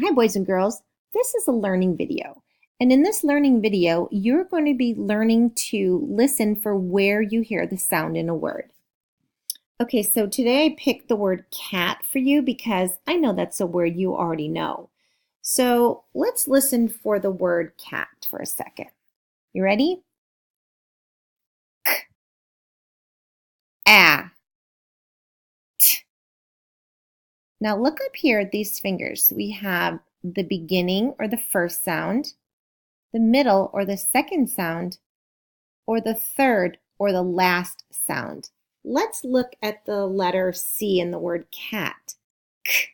Hi, boys and girls. This is a learning video. And in this learning video, you're going to be learning to listen for where you hear the sound in a word. Okay, so today I picked the word cat for you because I know that's a word you already know. So let's listen for the word cat for a second. You ready? K, a, t. Now look up here at these fingers. We have the beginning or the first sound, the middle or the second sound, or the third or the last sound. Let's look at the letter C in the word cat. K,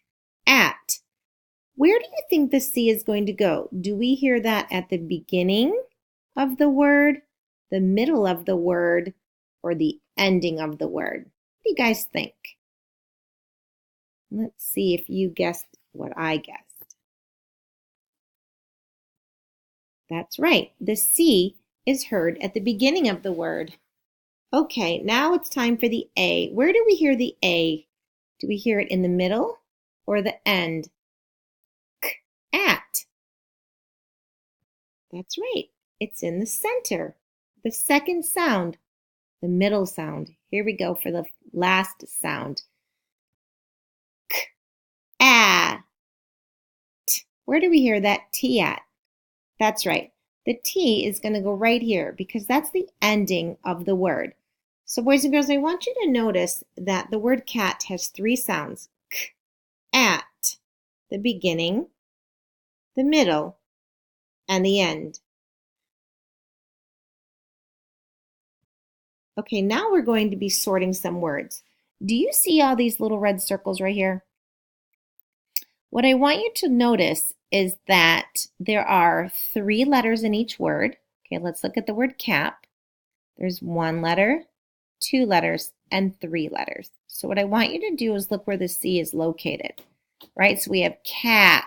at. Where do you think the C is going to go? Do we hear that at the beginning of the word, the middle of the word, or the ending of the word? What do you guys think? Let's see if you guessed what I guessed. That's right. The C is heard at the beginning of the word. Okay, now it's time for the A. Where do we hear the A? Do we hear it in the middle or the end? K, at. That's right. It's in the center. The second sound, the middle sound. Here we go for the last sound. K, a, t. Where do we hear that T at? That's right. The T is going to go right here because that's the ending of the word. So boys and girls, I want you to notice that the word cat has three sounds. K, at, the beginning, the middle, and the end. Okay, now we're going to be sorting some words. Do you see all these little red circles right here? What I want you to notice is that there are three letters in each word. Okay, let's look at the word cap. There's one letter, two letters, and three letters. So what I want you to do is look where the C is located, right? So we have cap.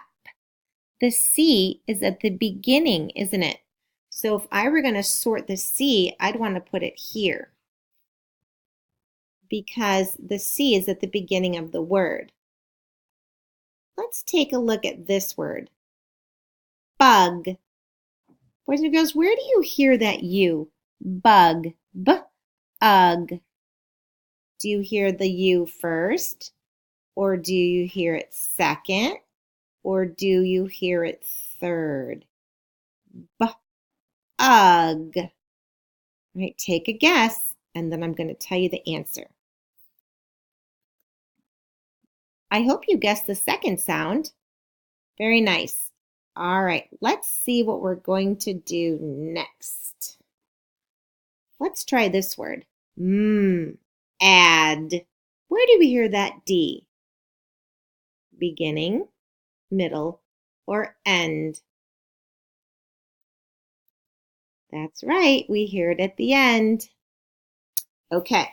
The C is at the beginning, isn't it? So if I were going to sort the C, I'd want to put it here because the C is at the beginning of the word. Let's take a look at this word, bug. Boys and girls, where do you hear that U? Bug, b-ug. Do you hear the U first? Or do you hear it second? Or do you hear it third? B-ug. All right, take a guess, and then I'm going to tell you the answer. I hope you guessed the second sound. Very nice. All right, let's see what we're going to do next. Let's try this word. Add. Where do we hear that D? Beginning, middle, or end? That's right, we hear it at the end. Okay.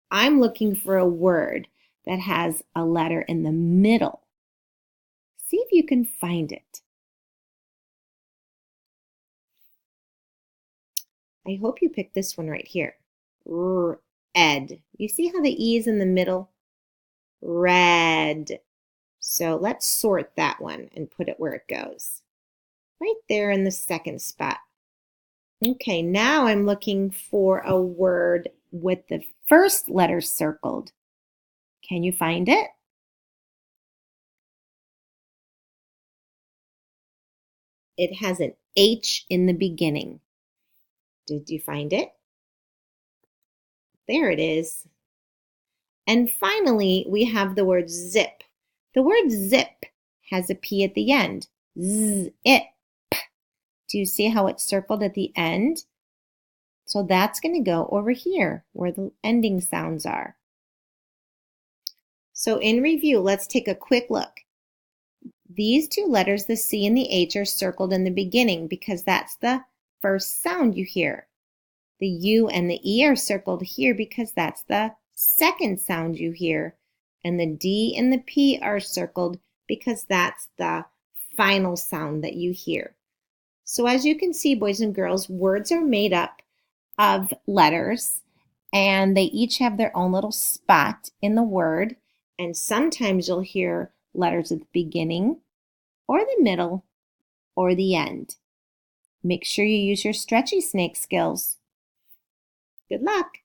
I'm looking for a word that has a letter in the middle. See if you can find it. I hope you picked this one right here. Red. You see how the E is in the middle? Red. So let's sort that one and put it where it goes. Right there in the second spot. Okay, now I'm looking for a word with the first letter circled. Can you find it? It has an H in the beginning. Did you find it? There it is. And finally, we have the word zip. The word zip has a P at the end. Zip. Do you see how it's circled at the end? So that's going to go over here where the ending sounds are. So in review, let's take a quick look. These two letters, the C and the H, are circled in the beginning because that's the first sound you hear. The U and the E are circled here because that's the second sound you hear. And the D and the P are circled because that's the final sound that you hear. So as you can see, boys and girls, words are made up of letters and they each have their own little spot in the word. And sometimes you'll hear letters at the beginning, or the middle, or the end. Make sure you use your stretchy snake skills. Good luck!